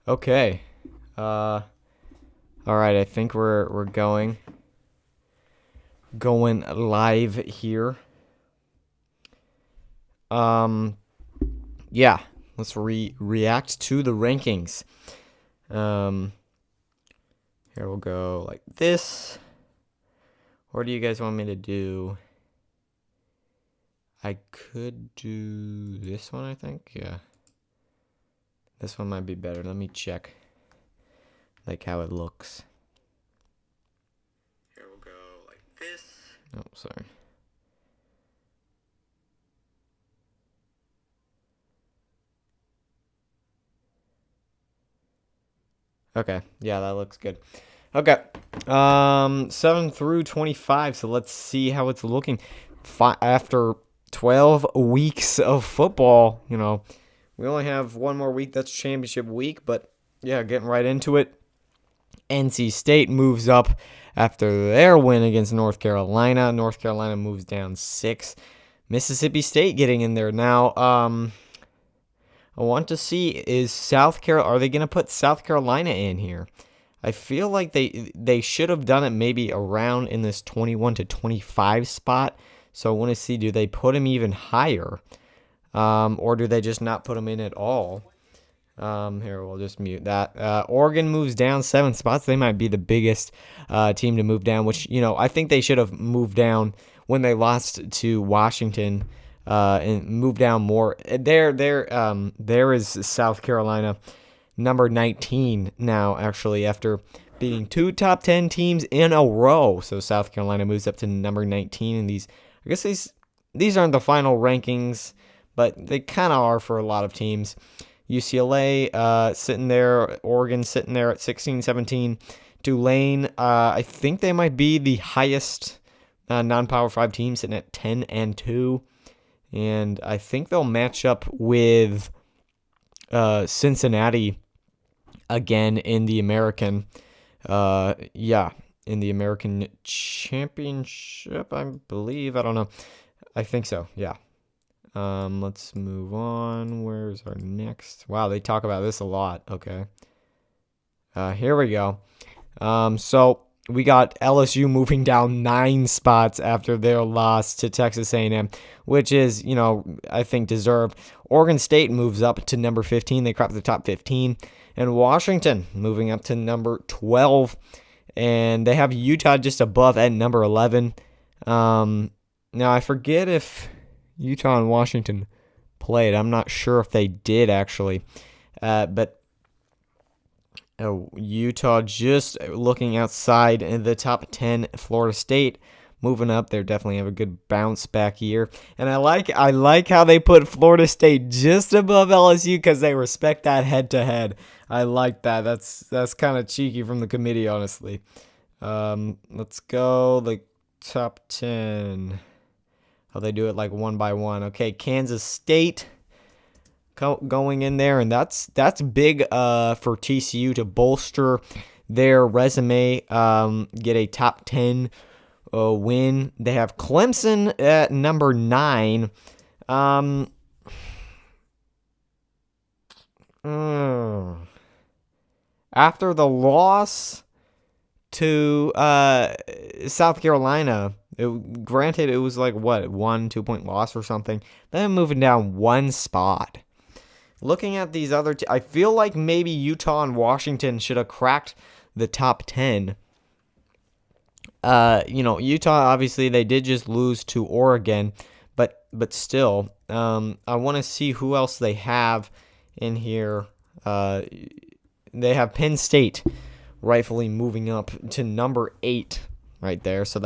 Okay. All right. I think we're going live here. Um. Yeah. Let's react to the rankings. Um. Here we'll go like this. Or do you guys want me to do? I could do this one. I think. Yeah. This one might be better. Let me check. Like how it looks. Here we'll go like this. Oh, sorry. Okay. Yeah, that looks good. Okay. 7 through 25. So let's see how it's looking. After 12 weeks of football, we only have one more week. That's championship week. But yeah, getting right into it. NC State moves up after their win against North Carolina. North Carolina moves down 6. Mississippi State getting in there now. I want to see are they going to put South Carolina in here? I feel like they should have done it maybe around in this 21 to 25 spot. So I want to see, do they put him even higher? Or do they just not put him in at all? Here, we'll just mute that. Oregon moves down 7 spots. They might be the biggest team to move down, which, I think they should have moved down when they lost to Washington and moved down more. There is South Carolina, number 19 now, actually, after beating 2 top 10 teams in a row. So South Carolina moves up to number 19, and I guess these aren't the final rankings, but they kind of are for a lot of teams. UCLA sitting there, Oregon sitting there at 16, 17. Tulane, I think they might be the highest non-Power 5 team, sitting at 10 and 2. And I think they'll match up with Cincinnati again in the American, in the American Championship, I believe. I don't know. I think so, yeah. Let's move on. Where's our next? Wow, they talk about this a lot. Okay. Here we go. So we got LSU moving down 9 spots after their loss to Texas A&M, which is, I think deserved. Oregon State moves up to number 15. They cracked the top 15. And Washington moving up to number 12. And they have Utah just above at number 11. Now, I forget if Utah and Washington played. I'm not sure if they did, actually. But Utah just looking outside in the top 10. Florida State moving up. They definitely have a good bounce back year. And I like how they put Florida State just above LSU because they respect that head-to-head. I like that. That's kind of cheeky from the committee, honestly. Let's go the top 10. How they do it like one by one. Okay, Kansas State going in there, and that's big for TCU to bolster their resume, get a top 10 win. They have Clemson at number 9. After the loss to South Carolina, granted it was like 1-2 point loss or something, then moving down 1 spot. Looking at these other I feel like maybe Utah and Washington should have cracked the top 10. Utah, obviously they did just lose to Oregon, but still, I want to see who else they have in here. They have Penn State rightfully moving up to number 8 right there. So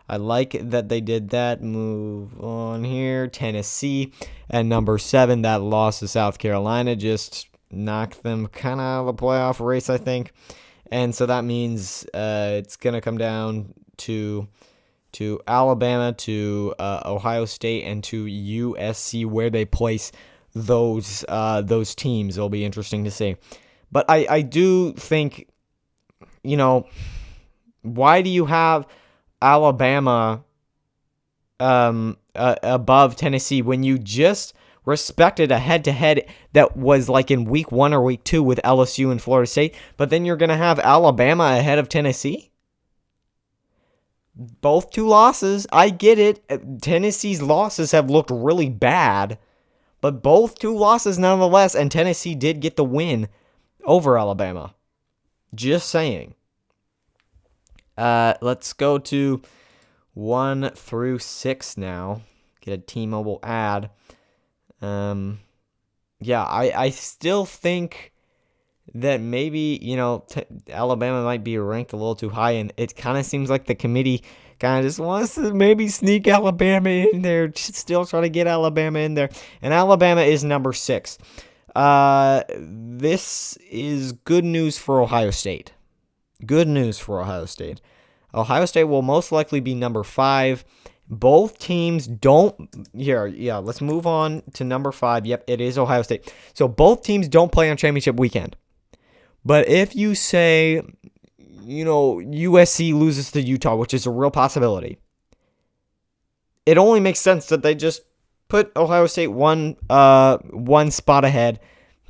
I like that they did that. Move on here. Tennessee at number 7. That loss to South Carolina just knocked them kind of out of the playoff race, I think. And so that means it's going to come down to Alabama, to Ohio State, and to USC, where they place those teams. It'll be interesting to see. But I do think, why do you have Alabama above Tennessee when you just respected a head-to-head that was like in week 1 or week 2 with LSU and Florida State, but then you're going to have Alabama ahead of Tennessee? Both 2 losses. I get it. Tennessee's losses have looked really bad, but both 2 losses nonetheless, and Tennessee did get the win over Alabama. Just saying. Let's go to 1 through 6 now. Get a T-Mobile ad. I still think that maybe, Alabama might be ranked a little too high, and it kind of seems like the committee kind of just wants to maybe sneak Alabama in there, still trying to get Alabama in there, and Alabama is number 6. This is good news for Ohio State. Good news for Ohio State. Ohio State will most likely be number 5. Both teams don't. Let's move on to number 5. Yep, it is Ohio State. So both teams don't play on championship weekend. But if you say, USC loses to Utah, which is a real possibility, it only makes sense that they just put Ohio State one spot ahead,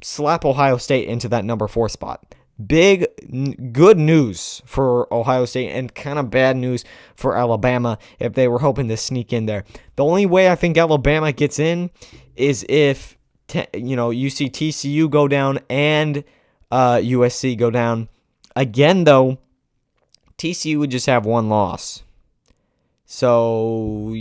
slap Ohio State into that number 4 spot. Good news for Ohio State and kind of bad news for Alabama if they were hoping to sneak in there. The only way I think Alabama gets in is if, you see TCU go down and USC go down. Again, though, TCU would just have 1 loss. So,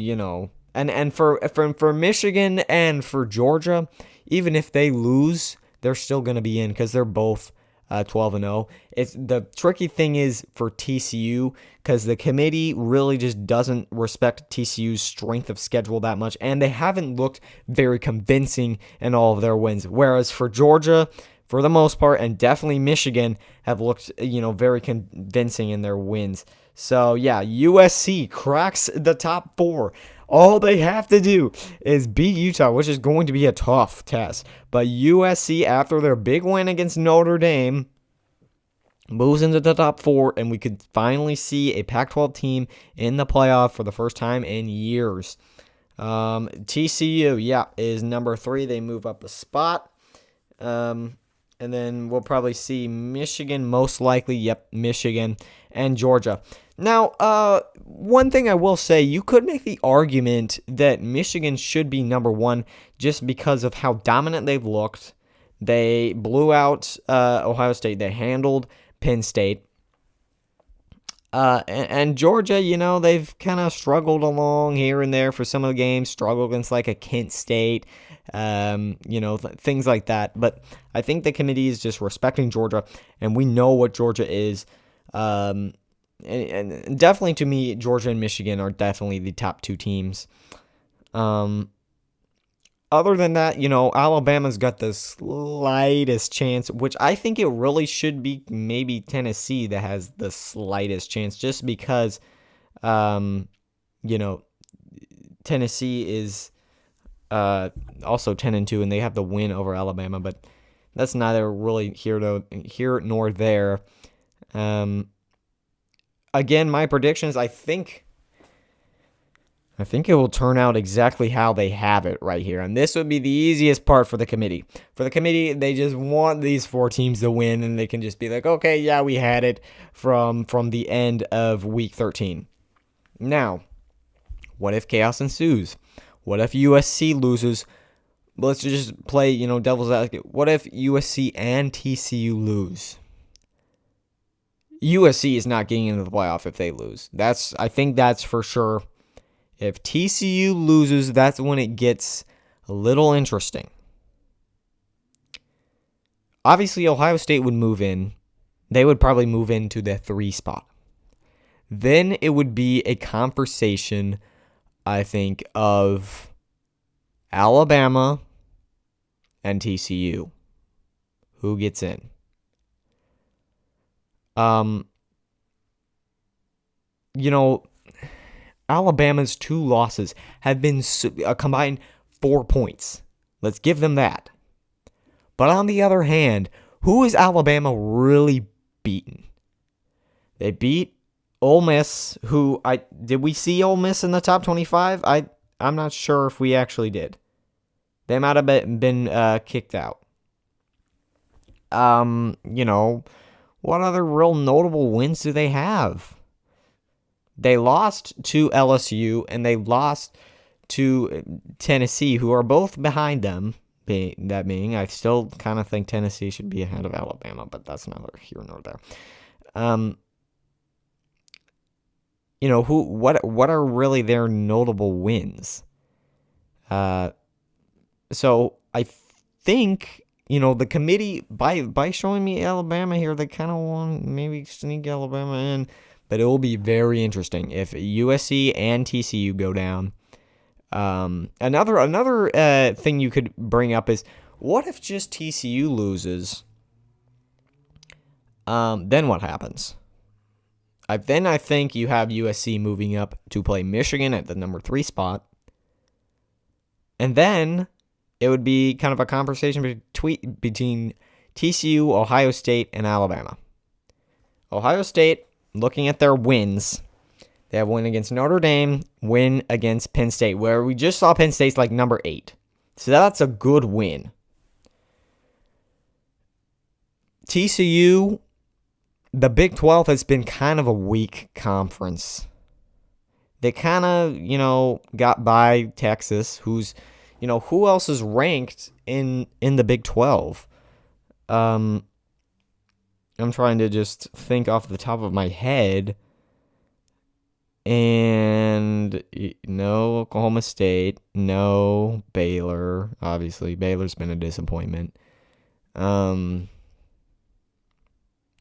and for Michigan and for Georgia, even if they lose, they're still going to be in because they're both 12-0. It's the tricky thing is for TCU because the committee really just doesn't respect TCU's strength of schedule that much, and they haven't looked very convincing in all of their wins. Whereas for Georgia, for the most part, and definitely Michigan have looked, very convincing in their wins. So yeah, USC cracks the top 4. All they have to do is beat Utah, which is going to be a tough test. But USC, after their big win against Notre Dame, moves into the top 4, and we could finally see a Pac-12 team in the playoff for the first time in years. TCU, is number 3. They move up a spot. And then we'll probably see Michigan, most likely. Michigan and Georgia. Now, one thing I will say, you could make the argument that Michigan should be number 1 just because of how dominant they've looked. They blew out Ohio State. They handled Penn State. And Georgia, they've kind of struggled along here and there for some of the games, struggled against like a Kent State, things like that. But I think the committee is just respecting Georgia, and we know what Georgia is. And definitely to me, Georgia and Michigan are definitely the top 2 teams. Other than that, Alabama's got the slightest chance, which I think it really should be maybe Tennessee that has the slightest chance, just because, Tennessee is also 10-2, and they have the win over Alabama, but that's neither really here nor there. Again, my predictions, I think it will turn out exactly how they have it right here. And this would be the easiest part for the committee. For the committee, they just want these 4 teams to win, and they can just be like, okay, yeah, we had it from the end of week 13. Now, what if chaos ensues? What if USC loses? Let's just play, devil's advocate. What if USC and TCU lose? USC is not getting into the playoff if they lose. I think that's for sure. If TCU loses, that's when it gets a little interesting. Obviously, Ohio State would move in. They would probably move into the 3 spot. Then it would be a conversation, I think, of Alabama and TCU. Who gets in? Alabama's 2 losses have been a combined 4 points. Let's give them that. But on the other hand, who is Alabama really beaten? They beat Ole Miss, did we see Ole Miss in the top 25? I'm not sure if we actually did. They might have been kicked out. What other real notable wins do they have? They lost to LSU and they lost to Tennessee, who are both behind them. I still kind of think Tennessee should be ahead of Alabama, but that's neither here nor there. What are really their notable wins? So I think the committee by showing me Alabama here, they kind of want to maybe sneak Alabama in, but it will be very interesting if USC and TCU go down. Another thing you could bring up is, what if just TCU loses? Then what happens? I think you have USC moving up to play Michigan at the number 3 spot. And then it would be kind of a conversation between TCU, Ohio State, and Alabama. Ohio State, looking at their wins, they have win against Notre Dame, win against Penn State, where we just saw Penn State's like number 8. So that's a good win. TCU, the Big 12 has been kind of a weak conference. They kind of, got by Texas, who's, who else is ranked in the Big 12? I'm trying to just think off the top of my head. And no Oklahoma State, no Baylor. Obviously, Baylor's been a disappointment.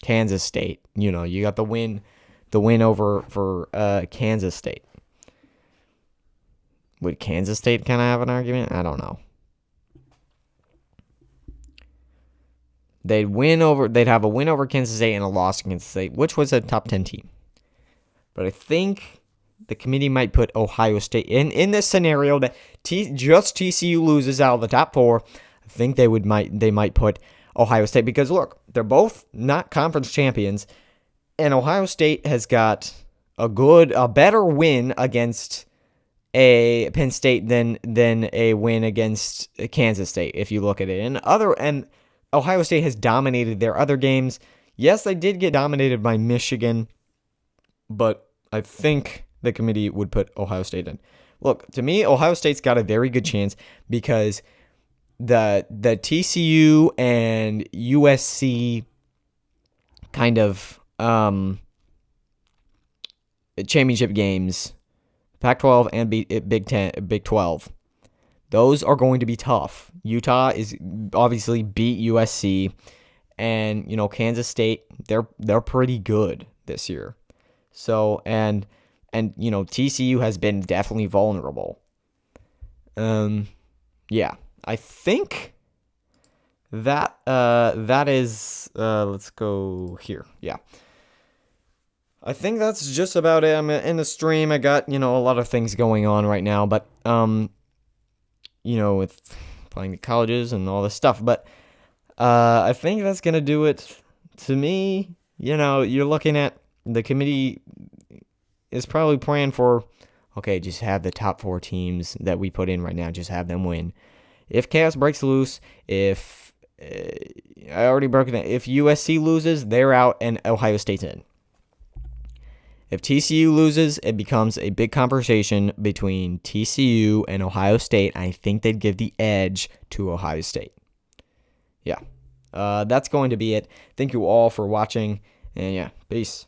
Kansas State, you got the win over for Kansas State. Would Kansas State kind of have an argument? I don't know. They'd have a win over Kansas State and a loss to Kansas State, which was a top 10 team. But I think the committee might put Ohio State in this scenario that just TCU loses out of the top 4. I think they might put Ohio State, because look, they're both not conference champions, and Ohio State has got a better win against a Penn State than a win against Kansas State, if you look at it. And Ohio State has dominated their other games. Yes, they did get dominated by Michigan, but I think the committee would put Ohio State in. Look, to me, Ohio State's got a very good chance because the TCU and USC kind of championship games, Pac-12 and Big 12, those are going to be tough. Utah is obviously beat USC, and Kansas State, they're pretty good this year. So and TCU has been definitely vulnerable. Yeah, I think that is let's go here. Yeah, I think that's just about it. I'm in the stream. I got a lot of things going on right now, but with playing the colleges and all this stuff. But I think that's gonna do it. To me, you're looking at the committee is probably praying for, okay, just have the top 4 teams that we put in right now, just have them win. If chaos breaks loose, if I already broke it, if USC loses, they're out and Ohio State's in. If TCU loses, it becomes a big conversation between TCU and Ohio State. I think they'd give the edge to Ohio State. Yeah, that's going to be it. Thank you all for watching, and yeah, peace.